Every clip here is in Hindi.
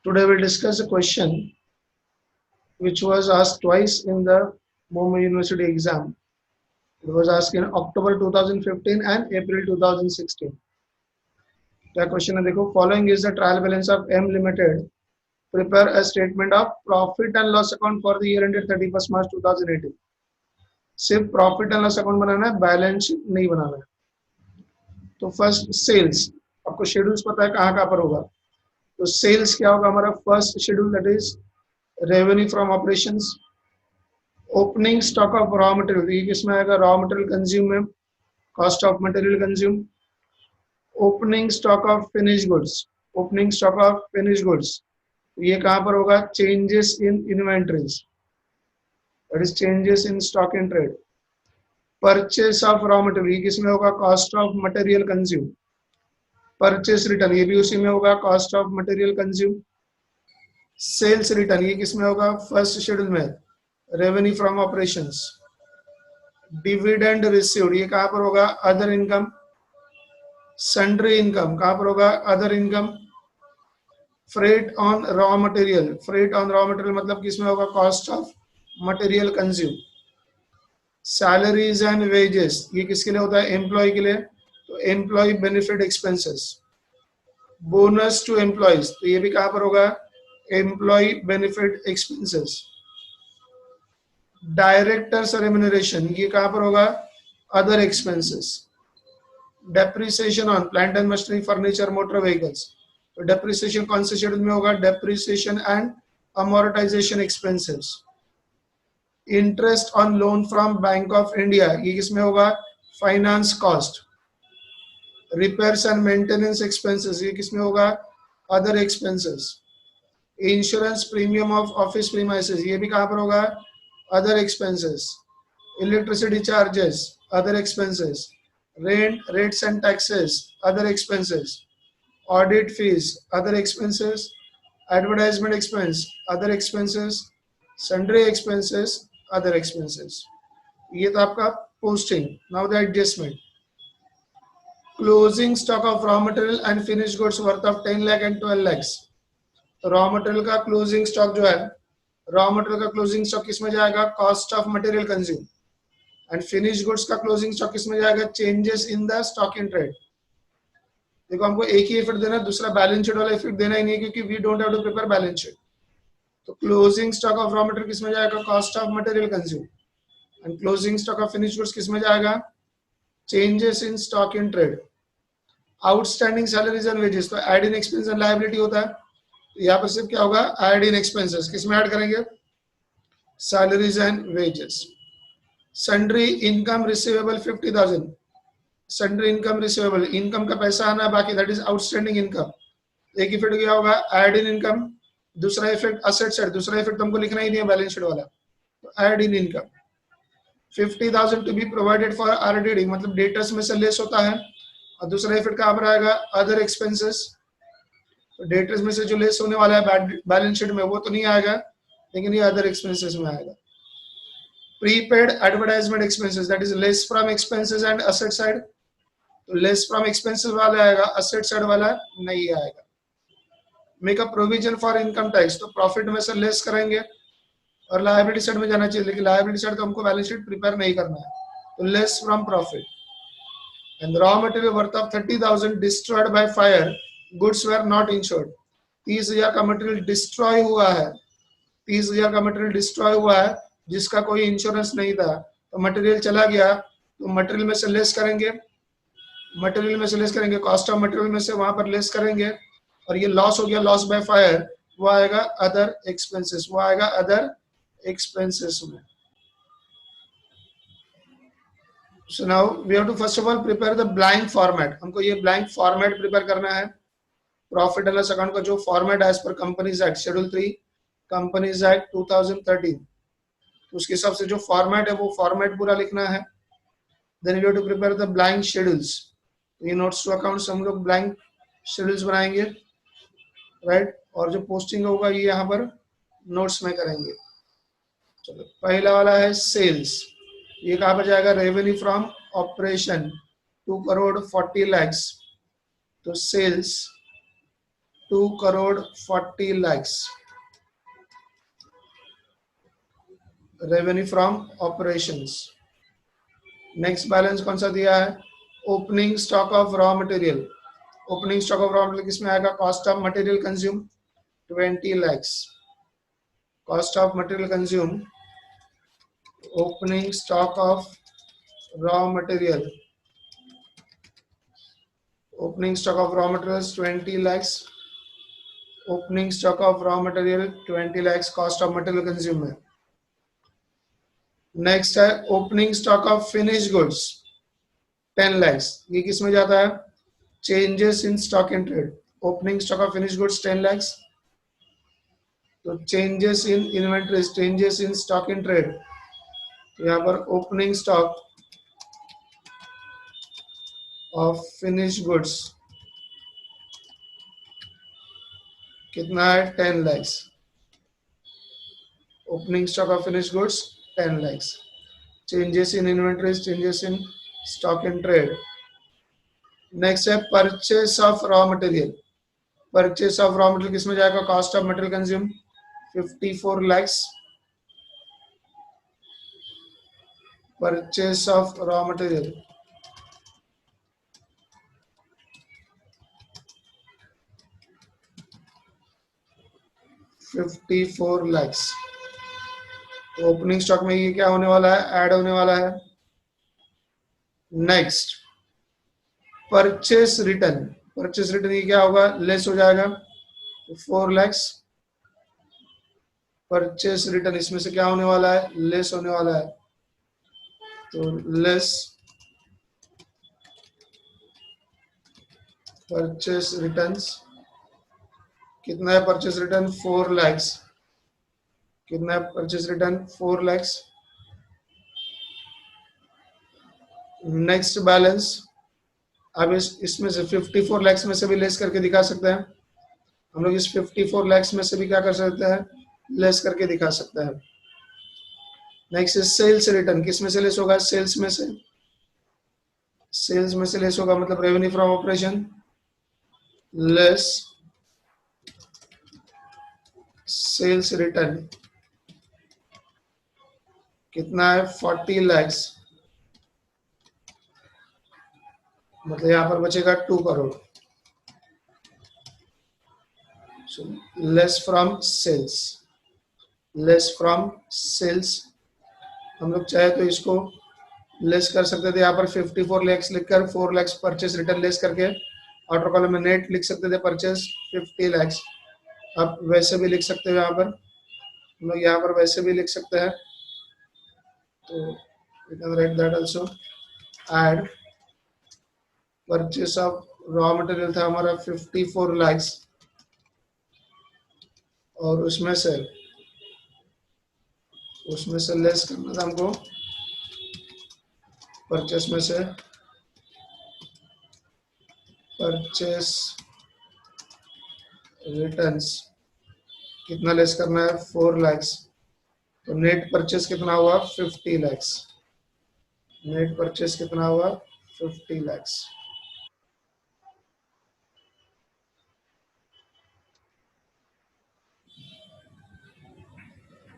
Today we'll discuss a question which was asked twice in the Mumbai University exam. It was asked in October 2015 and April 2016. क्या क्वेश्चन है देखो, following is the trial balance of M limited, prepare a statement of profit and loss account for the year ended 31 March 2018. सिर्फ प्रॉफिट एंड लॉस अकाउंट बनाना है, बैलेंस शीट नहीं बनाना है. तो फर्स्ट सेल्स, आपको शेड्यूल्स पता है कहाँ कहाँ पर होगा. तो सेल्स क्या होगा हमारा first schedule, that is revenue from operations. Opening stock of raw material, ये किसमें आएगा, रॉ मटेरियल कंज्यूम में, cost of material consume. Opening stock of finish goods, opening stock of finish goods ये कहां पर होगा, changes in inventories, that is changes in stock in trade. Purchase of raw material ये किसमें होगा, cost of material consume. Purchase return ये भी उसी में होगा, cost of material consume. Sales return ये किसमें होगा, फर्स्ट शेड्यूल में, revenue from operations. Dividend received ये कहां पर होगा, अदर इनकम. सन्ड्री इनकम कहां पर होगा, other income. Freight on raw material, freight on raw material मतलब किसमें होगा, cost of material consume. Salaries and wages ये किसके लिए होता है, एम्प्लॉय के लिए, तो employ benefit expenses. Bonus to employees तो ये भी कहां पर होगा, employ benefit expenses. Directors remuneration ये कहां पर होगा, other expenses. Depreciation on plant and machinery furniture motor vehicles, तो डेप्रिसिएशन कौन से शेड्यूल में होगा, depreciation and amortisation expenses. Interest on loan from bank of India ये किसमें होगा, finance cost. Repairs and maintenance expenses ये किसमें होगा, other expenses. Insurance premium of office premises ये भी कहां पर होगा, other expenses. Electricity charges, other expenses. Rent, rates and taxes, other expenses. Audit fees, other expenses. Advertisement expense, other expenses. Sundry expenses, other expenses. ये तो आपका posting. Now the adjustment. Closing stock of raw material and finished goods worth of 10 lakh and 12 lakhs. raw material का closing stock जो है, raw material का closing stock किसमें जाएगा, cost of material consumed. And finish goods का क्लोजिंग स्टॉक किसमें जाएगा, changes in the stock in trade. देखो हमको एक ही इफेक्ट देना, दूसरा बैलेंस शीट वाला इफेक्ट देना ही नहीं है, क्योंकि we don't have to prepare balance sheet. तो closing stock of raw material किसमें जाएगा, cost of material consume. And closing stock of finish goods किसमें जाएगा, changes in stock in trade. Outstanding salaries and wages तो add in expense and liability होता है, तो यहाँ पर सिर्फ क्या होगा, एड इन एक्सपेंसेस किसमें ऐड करेंगे, salaries and wages. Sundry income receivable 50,000, sundry income receivable income का पैसा आना बाकी, दैट इज आउटस्टैंडिंग इनकम. एक इफेक्ट क्या होगा, ऐड इन इनकम. दूसरा इफेक्ट असेट साइड, दूसरा इफेक्ट हमको लिखना ही नहीं है बैलेंस शीट वाला, तो add in income. 50,000 to be provided for RDD मतलब डेटर्स में से लेस होता है. और दूसरा इफेक्ट कहाँ पर आएगा, अदर एक्सपेंसेस. तो डेटर्स में से जो लेस होने वाला है बैलेंस शीट में वो तो नहीं आएगा, लेकिन ये अदर एक्सपेंसेस में आएगा. Prepaid advertisement expenses, that is less from expenses and asset side. तो less from expenses वाला आएगा, asset side वाला नहीं आएगा. Make a provision for income tax, तो profit में से less करेंगे और liability side में जाना चाहिए, लेकिन liability side तो हमको balance sheet prepare नहीं करना है, तो less from profit. And raw material worth of 30,000 destroyed by fire, goods were not insured. 30,000 का मटेरियल डिस्ट्रॉय हुआ है, 30,000 का मटेरियल डिस्ट्रॉय हुआ है जिसका कोई इंश्योरेंस नहीं था, तो मटेरियल चला गया, तो मटेरियल में से लेस करेंगे, मटेरियल में से लेस करेंगे, कॉस्ट ऑफ मटेरियल में से वहां पर लेस करेंगे, और ये लॉस हो गया, लॉस बाय फायर, वो आएगा अदर एक्सपेंसेस, वो आएगा अदर एक्सपेंसेस में. So now we have to first of all prepare the blank format. हमको ये ब्लैंक फॉर्मेट प्रिपेयर करना है. प्रॉफिट एंड लॉस अकाउंट का जो format as per companies act schedule 3 companies act 2013, उसके हिसाब से जो फॉर्मेट है वो फॉर्मेट पूरा लिखना है. Then you have to prepare the blank schedules. ये नोट्स टू अकाउंट्स हम लोग ब्लैंक शेड्यूल्स बनाएंगे, राइट. और जो पोस्टिंग होगा ये यहाँ पर नोट्स में करेंगे. चलो पहला वाला है सेल्स. ये कहाँ पर जाएगा, revenue from operation 2 crore 40 lakhs. तो sales 2 crore 40 lakhs revenue from operations. Next balance कौन सा दिया है? Opening stock of raw material. Opening stock of raw material किसमें आएगा? Cost of material consume 20 lakhs. Cost of material consume, opening stock of raw material, opening stock of raw materials 20 lakhs. Opening stock of raw material 20 lakhs cost of material consume है. नेक्स्ट है opening stock of finish goods 10 lakhs. ये किस में जाता है? Changes in stock in trade. Opening stock of finish goods 10 lakhs. तो changes in inventories, changes in stock in trade, यहाँ पर opening stock of finish goods कितना है? 10 lakhs. Opening stock of finish goods 10 lakhs. Changes in inventories, changes in stock in trade. Next है purchase of raw material. Purchase of raw material किसमें जाएगा? Cost of material consume 54 lakhs. Purchase of raw material $54 lakhs. Opening stock में ये क्या होने वाला है? ऐड होने वाला है. Next purchase return. Purchase return ये क्या होगा? लेस हो जाएगा 4 lakhs. परचेस रिटर्न इसमें से क्या होने वाला है? लेस होने वाला है. तो लेस परचेस रिटर्न्स कितना है? Purchase return 4 lakhs. कितना है purchase return? 4 lakhs. Next balance, अब इसमें से 54 lakhs में से भी लेस करके दिखा सकते हैं हम लोग. इस 54 lakhs में से भी क्या कर सकते हैं? लेस करके दिखा सकते हैं. Next sales return. किस में से लेस होगा? सेल्स में से. सेल्स में से लेस होगा मतलब revenue from operation less sales return कितना है? 40 lakhs. मतलब यहाँ पर बचेगा 2 crore. So less from sales, less from sales. हम लोग चाहे तो इसको लेस कर सकते थे. यहाँ पर 54 lakhs लिखकर 4 lakhs परचेस रिटर्न लेस करके आउटर कॉलम में नेट लिख सकते थे परचेस 50 lakhs. आप वैसे भी लिख सकते हो. यहाँ पर हम लोग यहाँ पर वैसे भी लिख सकते हैं. तो we can write that also. Add purchase of raw material था हमारा 54 lakhs और उसमें से लेस करना था हमको. परचेस में से परचेस रिटर्न्स कितना लेस करना है? 4 lakhs. तो नेट परचेस कितना हुआ? 50 lakhs. नेट परचेस कितना हुआ? 50 lakhs.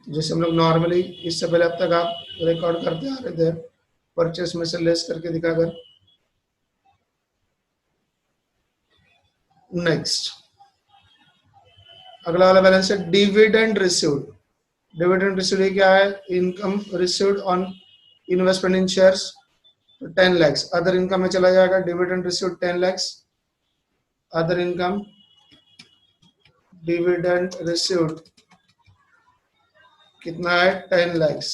जैसे हम लोग नॉर्मली इससे पहले अब तक आप रिकॉर्ड करते आ रहे थे परचेस में से लेस करके दिखाकर. नेक्स्ट अगला वाला बैलेंस है डिविडेंड रिसीव्ड. डिविडेंड रिसीव्ड क्या है? Income received on investment in shares 10 lakhs. Other income में चला जाएगा. Dividend received 10 lakhs. Other income dividend received कितना है? 10 lakhs.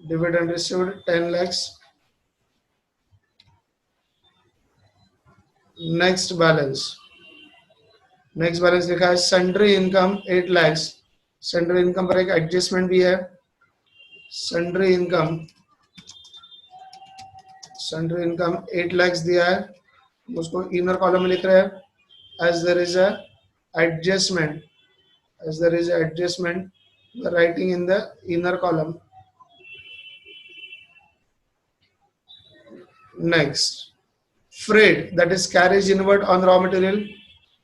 Dividend received 10 lakhs. Next balance लिखा है sundry income 8 lakhs. Sundry income पर एक एडजस्टमेंट भी है. सन्ड्री इनकम 8 lakhs दिया है. उसको इनर कॉलम में लिख रहे हैं as there is adjustment writing in the inner column. Next, freight, that is carriage inward on raw material.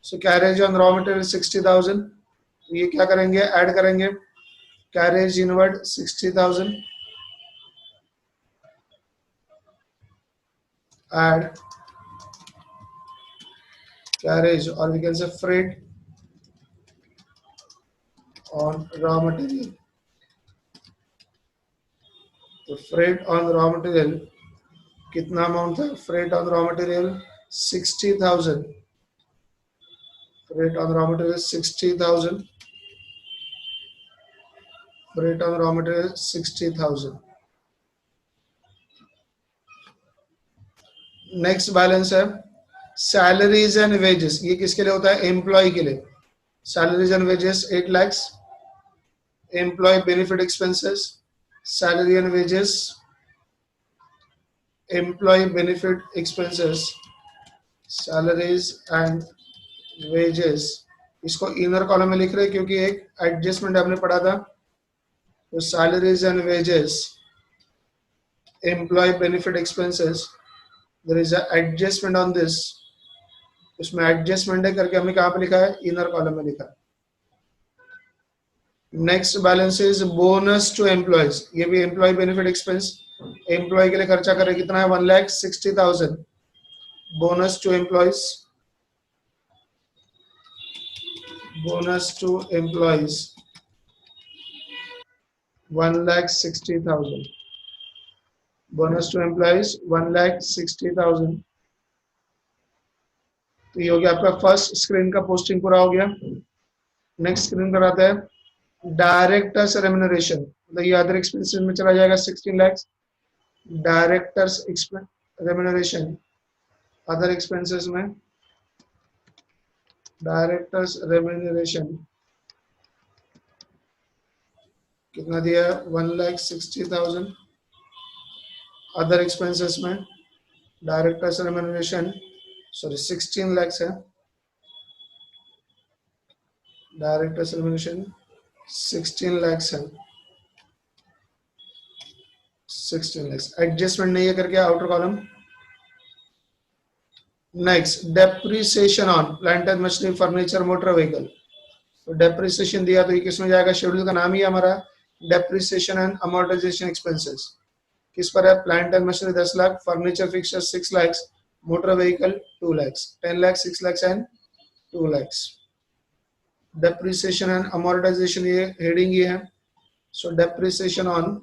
So carriage on raw material 60,000, ये क्या करेंगे, ऐड करेंगे carriage inward 60,000, add carriage or we can say freight on raw material. तो freight on raw material कितना अमाउंट था, freight on raw material 60,000, freight on raw material 60,000, freight on raw material 60,000. Next balance है सैलरीज एंड वेजेस, ये किसके लिए होता है, एम्प्लॉय के लिए, salaries and wages 8 lakhs, employ benefit expenses, salary and wages, employ benefit expenses, salaries and wages, इसको इनर कॉलम में लिख रहे हैं क्योंकि एक एडजस्टमेंट हमने पढ़ा था, तो salaries and wages, employ benefit expenses, there is a adjustment on this, उसमें एडजस्टमेंट है करके हमने कहाँ पे लिखा है, इनर कॉलम में लिखा है। Next balance is bonus to employees, ये भी एम्प्लॉय बेनिफिट एक्सपेंस, एम्प्लॉय के लिए खर्चा करे कितना है 1,60,000, bonus to employees, bonus to employees 1,60,000, bonus to employees 1,60,000। तो ये हो गया आपका फर्स्ट स्क्रीन का पोस्टिंग पूरा हो गया। नेक्स्ट स्क्रीन पर आता है डायरेक्टर्स रेम्यूनरेशन, मतलब ये अदर एक्सपेंसेस में चला जाएगा 16 lakhs, directors remuneration other expenses में, डायरेक्टर्स रेम्यूनरेशन कितना दिया है 1,60,000, अदर एक्सपेंसेस में डायरेक्टर्स रेम्यूनरेशन सॉरी 16 lakhs है, डायरेक्टर्स रेम्यूनरेशन 16 lakhs है, 16 lakhs, एडजस्टमेंट नहीं है करके outer column. Next depreciation on plant and machinery furniture motor vehicle, तो डेप्रिसिएशन दिया तो ये किस में जाएगा, शेड्यूल का नाम ही हमारा डेप्रिसिएशन एंड अमोर्टाइजेशन एक्सपेंसेस, किस पर है, plant and machinery 10 lakh, furniture fixture 6 lakhs, motor vehicle 2 lakhs, 10 lakhs, 6 lakhs and 2 lakhs। Depreciation and amortisation ये हेडिंग ये है, सो depreciation on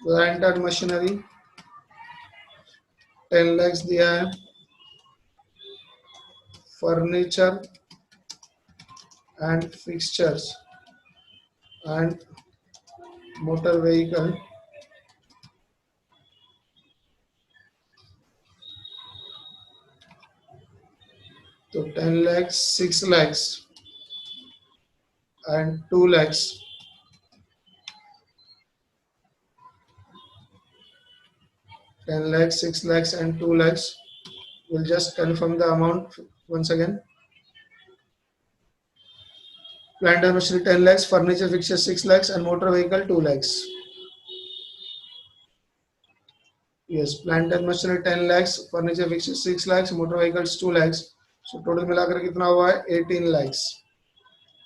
plant and machinery 10 lakhs दिया है, furniture and fixtures and motor vehicle तो 10 lakhs, 6 lakhs and 2 lakhs, 10 lakhs, 6 lakhs and 2 lakhs. We'll just confirm the amount once again. Plant and machinery 10 lakhs, furniture fixture 6 lakhs and motor vehicle 2 lakhs. Yes, plant and machinery 10 lakhs, furniture fixture 6 lakhs, motor vehicles 2 lakhs. So total मिलाकर कितना हुआ है 18 lakhs.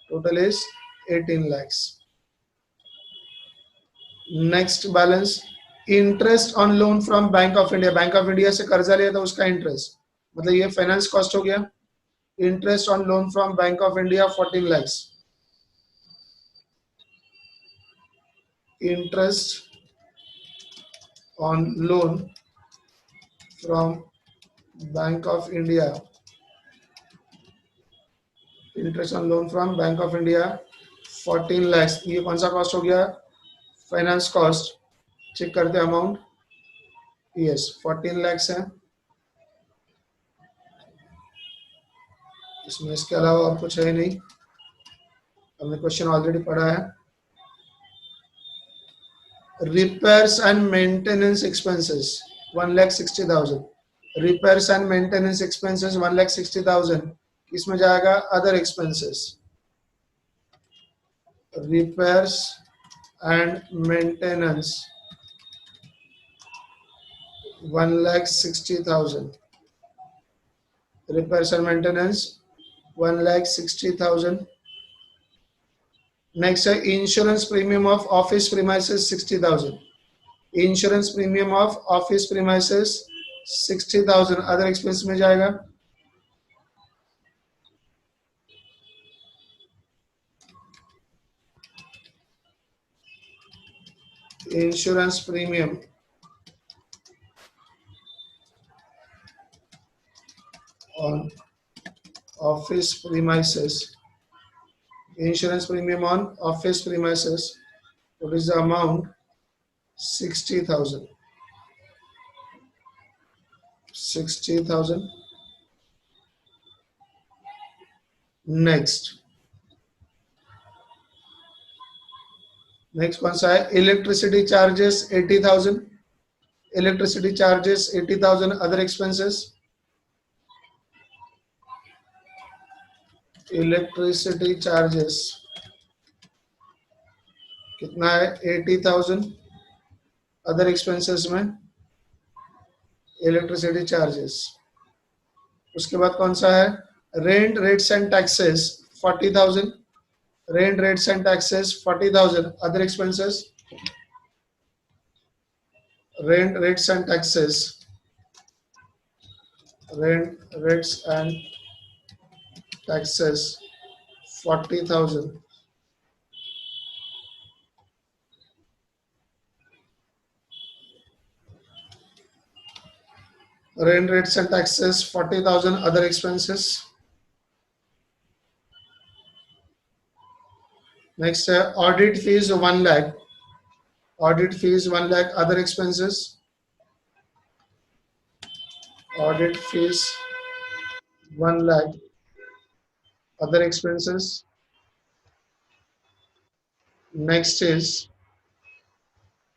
Total is 18 lakhs. Next balance interest on loan from Bank of India. Bank of India से कर्जा लिया था उसका इंटरेस्ट, मतलब ये फाइनेंस कॉस्ट हो गया। Interest on loan from bank of India 14 lakhs. Interest on loan from Bank of India, interest on loan from bank of India 14 lakhs. ये कौन सा कॉस्ट हो गया, फाइनेंस कॉस्ट, चेक करते हैं अमाउंट, यस 14 lakhs है। इसमें इसके अलावा और कुछ है नहीं, हमने क्वेश्चन ऑलरेडी पढ़ा है। Repairs and maintenance expenses 1,60,000, repairs and maintenance expenses 1,60,000, इसमें जाएगा other expenses, repairs and maintenance 1,60,000, repairs and maintenance 1,60,000. Next है insurance premium of office premises 60,000. Insurance premium of office premises 60,000 other expense में जाएगा. Insurance premium on office premises. Insurance premium on office premises. What is the amount? 60,000. 60,000. Next कौन सा है? Electricity charges 80,000. Electricity charges 80,000 other expenses. Electricity charges कितना है? 80,000 other expenses में electricity charges. उसके बाद कौन सा है? Rent rates and taxes 40,000. Rent rates and taxes 40,000 other expenses. Rent rates and taxes. Rent rates and taxes 40,000. Rent rates and taxes 40,000 other expenses. Next audit fees 1 lakh. Audit fees 1 lakh other expenses. Audit fees 1 lakh other expenses. Next is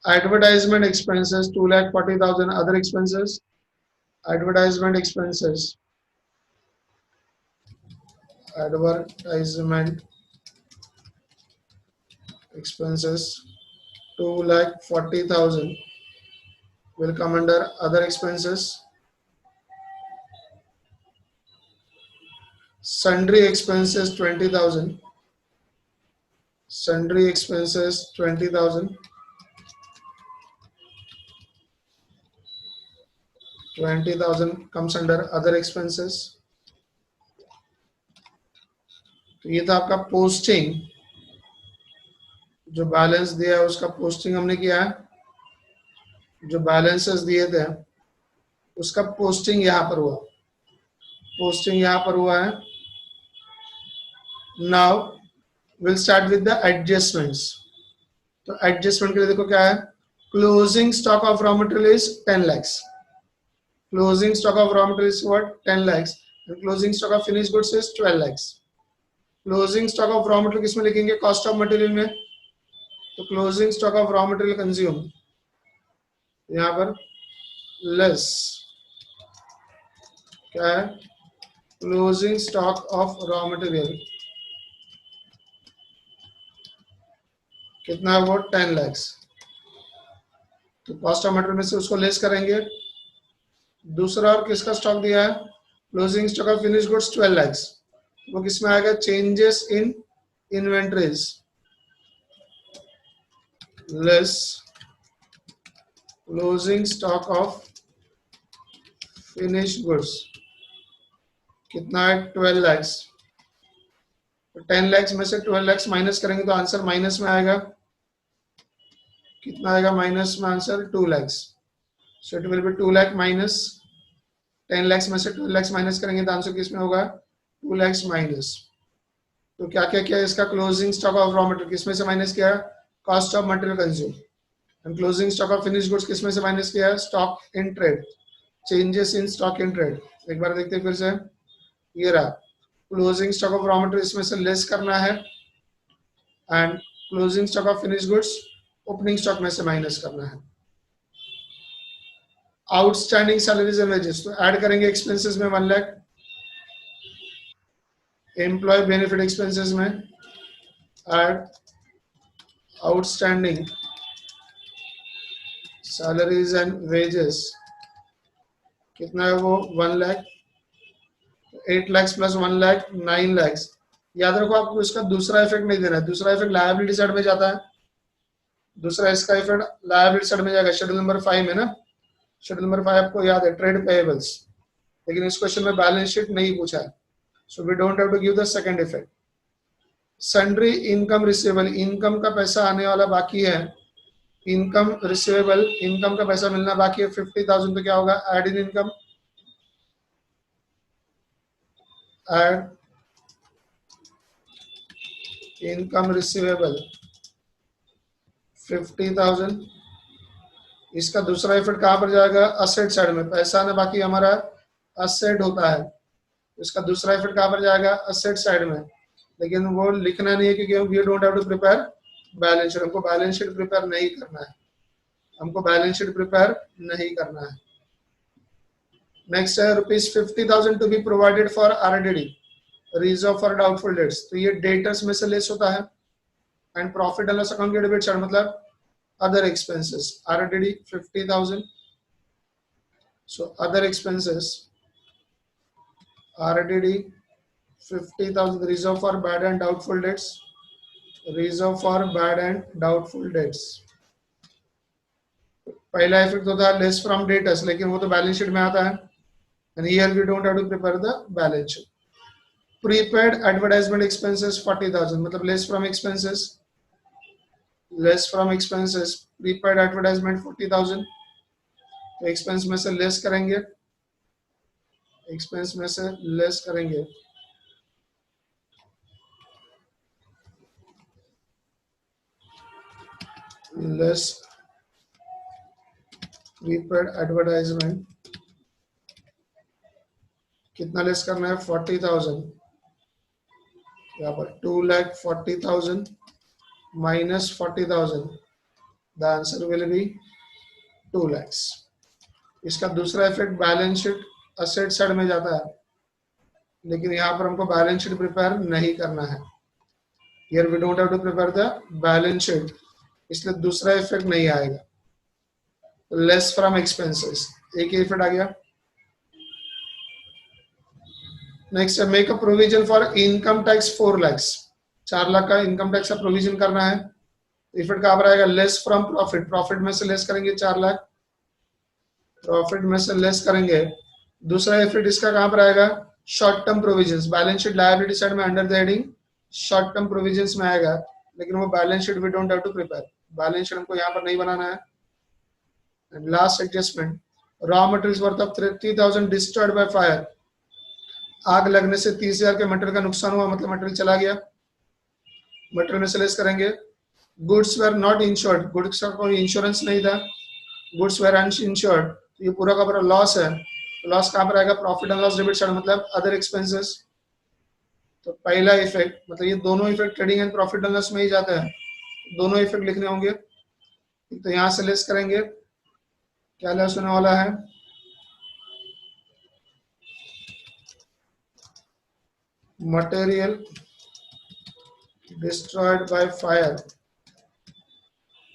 advertisement expenses 2,40,000 other expenses. Advertisement expenses. Advertisement expenses 2,40,000 will come under other expenses. Sundry expenses 20,000. Sundry expenses 20,000. 20,000 comes under other expenses. तो ये था आपका पोस्टिंग. जो बैलेंस दिया है उसका पोस्टिंग हमने किया है. जो बैलेंसेस दिए थे उसका पोस्टिंग यहाँ पर हुआ. पोस्टिंग यहाँ पर हुआ है. Now will start with the adjustments. तो एडजस्टमेंट के लिए देखो क्या है. Closing stock of raw material is 10 lakhs. Closing stock of raw material is what? 10 lakhs. And closing stock of finished goods is 12 lakhs. Closing stock of raw material किसमें लिखेंगे? Cost of material में. तो closing stock of raw material consumed यहाँ पर less क्या है? Closing stock of raw material कितना है वो? 10 lakhs. तो cost of material में से उसको लेस करेंगे. दूसरा और किसका स्टॉक दिया है? Closing stock of finish goods 12 lakhs. वो किसमें आएगा? Changes in inventories less closing stock of finish goods कितना है? 12 lakhs. तो 10 lakhs में से 12 lakhs माइनस करेंगे तो आंसर माइनस में आएगा. कितना आएगा माइनस में? Answer 2 lakhs. So it will be 2 lakh minus 10 lakhs में से 12 lakhs माइनस करेंगे तो आंसर किसमें होगा? 2 lakhs माइनस. तो क्या क्या किया इसका? Closing stock of raw material किसमें से माइनस किया? Cost of material consume. And closing stock of finish goods किसमें से माइनस किया? Stock in trade. Changes in stock in trade. एक बार देखते हैं फिर से. ये रहा closing stock of raw material, इसमें से लेस करना है. And closing stock of finish goods opening stock में से माइनस करना है. आउटस्टैंडिंग सैलरीज एंड वेजेस तो ऐड करेंगे एक्सपेंसेस में 1 लाख. एम्प्लॉय बेनिफिट एक्सपेंसेस में add outstanding salaries and wages कितना है वो? 1 lakh. 8 lakhs plus 1 lakh 9 lakhs। याद रखो आपको इसका दूसरा इफेक्ट नहीं देना है, दूसरा इफेक्ट लायबिलिटी साइड में जाता है, दूसरा इसका इफेक्ट लायबिलिटी साइड में जाएगा। शेड्यूल नंबर 5 में ना, शेड्यूल नंबर 5 आपको याद है, ट्रेड पेएबल्स, लेकिन इस क्वेश्चन में बैलेंस शीट नहीं पूछा है, so we don't have to give the second effect. Sundry income receivable, income का पैसा आने वाला बाकी है, इनकम रिसीवेबल, इनकम का पैसा मिलना बाकी है 50,000, तो क्या होगा, add in income, add income receivable 50,000। इसका दूसरा इफेक्ट कहां पर जाएगा, असेट साइड में, पैसा आना बाकी हमारा असेट होता है, इसका दूसरा इफेक्ट कहां पर जाएगा, असेट साइड में, लेकिन वो लिखना नहीं है क्योंकि we don't have to prepare balance sheet, हमको बैलेंस शीट प्रिपेयर नहीं करना है, हमको बैलेंस शीट प्रिपेयर नहीं करना है। नेक्स्ट है ₹50,000 to be provided for RDD, reserve for doubtful debts, तो ये डेटर्स में से लेस होता है, and profit and loss account के डेबिट साइड मतलब other expenses, RDD 50,000, so other expenses, RDD 50,000, reserve for bad and doubtful debts, reserve for bad and doubtful debts। पहला इफेक्ट होता है लेस फ्रॉम डेटर्स, लेकिन वो तो बैलेंस शीट में आता है, and here we don't have to prepare the balance sheet। prepaid advertisement expenses 40,000, मतलब less from expenses, less from expenses, prepaid advertisement 40,000, तो एक्सपेंस में से लेस करेंगे, एक्सपेंस में से लेस करेंगे, लेस प्रीपेड एडवर्टाइजमेंट, कितना लेस करना है, 40,000, यहाँ पर 2,40,000 minus 40,000, the answer will be 2 lakhs। इसका दूसरा effect balance sheet asset side में जाता है, लेकिन यहाँ पर हमको बैलेंस शीट प्रिपेयर नहीं करना है, here we don't have to prepare the balance sheet, इसलिए दूसरा इफेक्ट नहीं आएगा, लेस फ्रॉम एक्सपेंसेस, एक ही इफेक्ट आ गया। नेक्स्ट है make a provision for income tax 4 lakhs, 4 lakh का इनकम टैक्स का प्रोविजन करना है, इफेक्ट कहां पर आएगा, लेस फ्रॉम प्रॉफिट, प्रॉफिट में से लेस करेंगे 4 लाख, प्रॉफिट में से लेस करेंगे। दूसरा इफेक्ट इसका कहां पर आएगा, short term provisions, balance sheet liability side में under the heading short term provisions में आएगा, लेकिन वो balance sheet we don't have to prepare, balance sheet हमको यहाँ पर नहीं बनाना है। And last adjustment, raw materials worth of 30,000 destroyed by fire, आग लगने से 30,000 के मटेरियल का नुकसान हुआ, मतलब मटेरियल चला गया, मटेरियल में से लेस करेंगे। Goods were not insured, goods का कोई इंश्योरेंस नहीं था, गुड्स वेर अनइंश्योर्ड, ये पूरा का पूरा लॉस है, लॉस कहां पर आएगा, profit and loss debit side मतलब अदर एक्सपेंसेस। तो पहला इफेक्ट मतलब ये दोनों effect trading and profit and loss में ही जाता है, दोनों इफेक्ट लिखने होंगे, तो यहां से लेस करेंगे, क्या लेस होने वाला है, material destroyed by fire,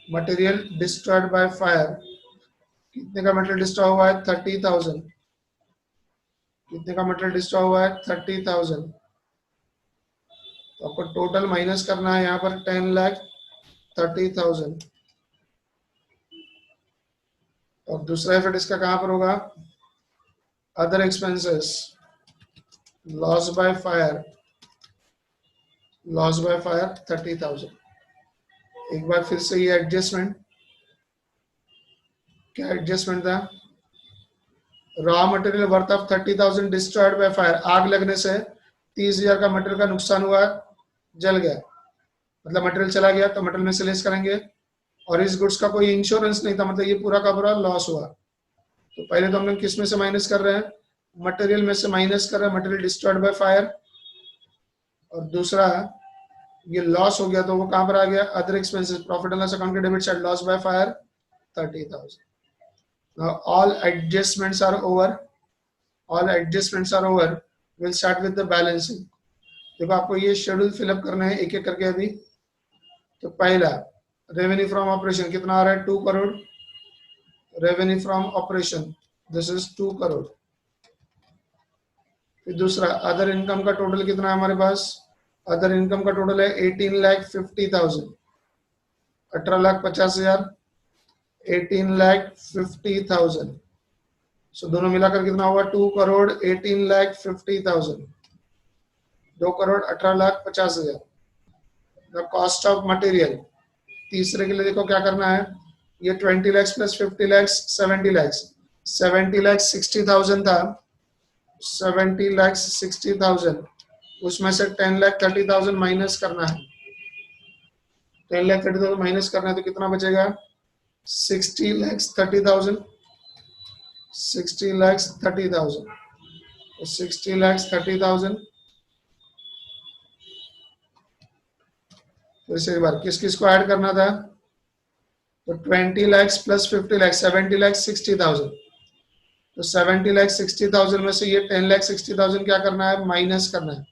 material destroyed by fire, कितने का मटेरियल डिस्ट्रॉय हुआ है, 30,000, कितने का मटेरियल डिस्ट्रॉय हुआ है, 30,000, तो आपको टोटल माइनस करना है यहाँ पर 10,30,000, और दूसरा इफेक्ट इसका कहां पर होगा, other expenses, loss by fire, loss by fire 30,000। एक बार फिर से ये एडजस्टमेंट, क्या एडजस्टमेंट था, raw material worth of 30,000 destroyed by fire, आग लगने से 30,000 का मटेरियल का नुकसान हुआ, जल गया, मतलब मटेरियल चला गया, तो मटेरियल में से लेस करेंगे, और इस गुड्स का कोई इंश्योरेंस नहीं था, मतलब ये पूरा का पूरा लॉस हुआ। तो पहले तो हम लोग किस में से माइनस कर रहे हैं, मटेरियल में से माइनस कर रहे हैं, मटेरियल डिस्ट्रॉयड बाय फायर, और दूसरा ये लॉस हो गया, तो वो कहां पर आ गया, other expenses, profit and loss account के debit side, loss by fire 30,000। Now all adjustments are over, all adjustments are over, we'll start with the balancing। देखो आपको ये शेड्यूल फिलअप करना है एक एक करके अभी। तो पहला रेवेन्यू फ्रॉम ऑपरेशन कितना आ रहा है, 2 crore, revenue from operation this is 2 crore, फिर दूसरा अदर इनकम का टोटल कितना है हमारे पास, अदर इनकम का टोटल है 18,50,000, 18,50,000, 18,50,000। सो दोनों मिलाकर कितना हुआ 2,18,50,000, 2,18,50,000। द कॉस्ट ऑफ मटेरियल, तीसरे के लिए देखो क्या करना है, ये 20 लैक्स प्लस 50 लैक्स 70 लैक्स, 70 लैक्स 60,000 था, 70 लैक्स 60,000, उसमें से 10,30,000 माइनस करना है, 10,30,000 माइनस करना है तो कितना बचेगा 60,30,000, 60,30,000, 60,30,000। फिर से एक बार किस किस को ऐड करना था, तो 20 लैक्स प्लस 50 लैक्स 70 लैक्स 60,000, तो 70 लैक्स 60,000 में से ये 10 लैक्स 60,000 क्या करना है माइनस करना है,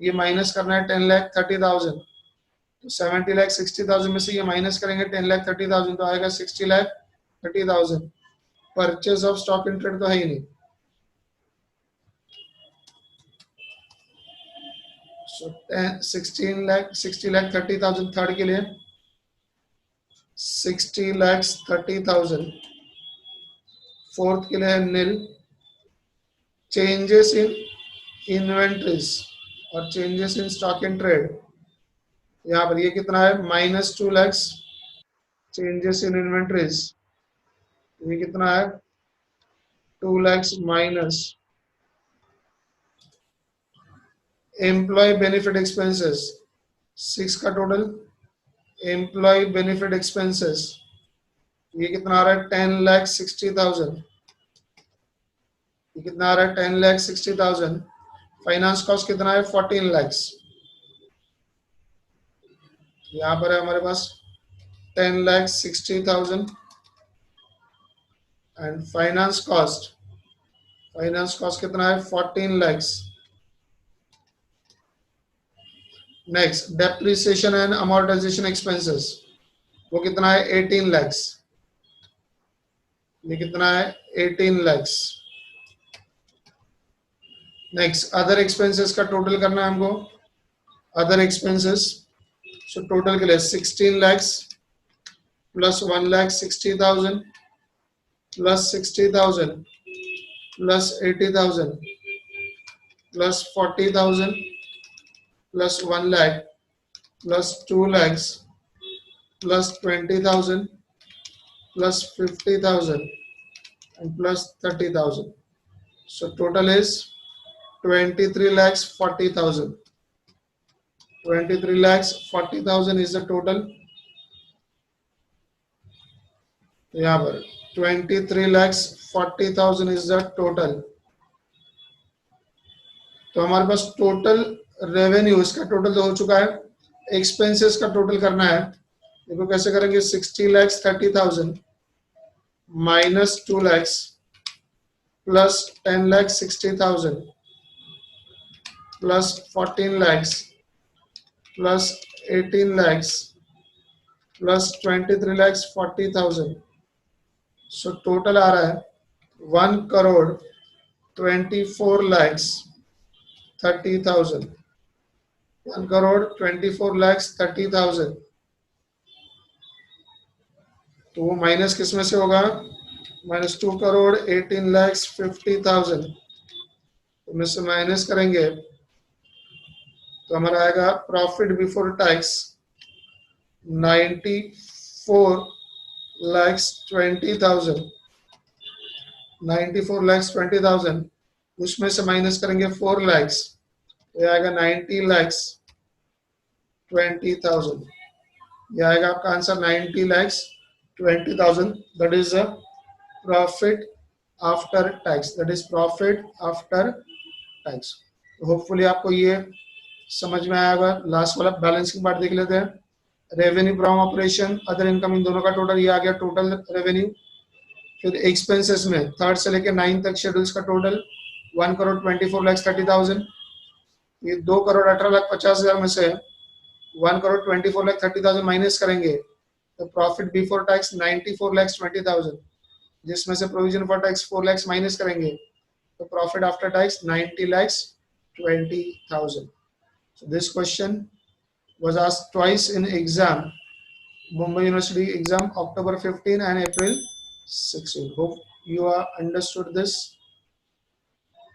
ये माइनस करना है 10,30,000, तो 70 लैक्स 60,000 में से ये माइनस करेंगे 10,30,000 तो आएगा 60,30,000। Purchase of stock in trade तो है ही नहीं, सो 60,30,000 थर्ड के लिए, 60,30,000 फोर्थ के लिए नील। चेंजेस इन इन्वेंट्रीज और changes in stock in trade, यहाँ पर ये कितना है -2 लैक्स। चेंजेस इन इन्वेंट्रीज ये कितना है 2 lakhs minus. Employee benefit expenses 6 का टोटल, एम्प्लॉय बेनिफिट एक्सपेंसेस ये कितना आ रहा है 10,60,000, ये कितना आ रहा है 10,60,000। फाइनेंस कॉस्ट कितना है 14 लैक्स, यहाँ पर है हमारे पास 10,60,000 एंड फाइनेंस कॉस्ट कितना है 14 lakhs. Next depreciation and amortisation expenses वो कितना है 18 लैक्स, ये कितना है 18 लैक्स। नेक्स्ट अदर एक्सपेंसेस का टोटल करना है हमको, अदर एक्सपेंसेस सो टोटल के लिए 16 lakhs plus 1,60,000 plus 60,000 plus 80,000 plus 40,000 plus 1 lakh plus 2 lakhs plus 20,000 plus 50,000 and plus 30,000. So total is 23,40,000. 23,40,000 is the total. यहाँ पर 23,40,000 is the total. तो हमारे पास टोटल रेवेन्यू इसका टोटल तो हो चुका है, एक्सपेंसेस का टोटल करना है। देखो कैसे करेंगे, 60,30,000 minus 2 lakhs plus 10,60,000 plus 14 lakhs plus 18 lakhs plus 23,40,000। So total आ रहा है 1,24,30,000। 1,24,30,000। तो वो माइनस किस में से होगा, -2,18,50,000 में से माइनस करेंगे तो हमारा आएगा प्रॉफिट बिफोर टैक्स 94,20,000। 94,20,000 उसमें से माइनस करेंगे 4 lakhs तो आएगा 90,20,000। ये आएगा आपका answer 90,20,000। That is a profit after tax, that is profit after tax. Hopefully आपको ये समझ में आया होगा। लास्ट वाला बैलेंसिंग पार्ट देख लेते हैं। Revenue from operation other income in दोनों का टोटल ये आ गया टोटल रेवेन्यू। फिर एक्सपेंसेस में थर्ड से लेकर 9 तक शेड्यूल्स का टोटल 1,24,30,000। ये 2,18,50,000 में से 1,24,30,000 माइनस करेंगे तो प्रॉफिट बिफोर टैक्स 94,20,000, जिसमें से provision for tax 4 lakhs minus करेंगे The profit after tax 90 lakhs 20,000. So this question was asked twice in exam, Mumbai University exam, October 15 and April 16. Hope you are understood this.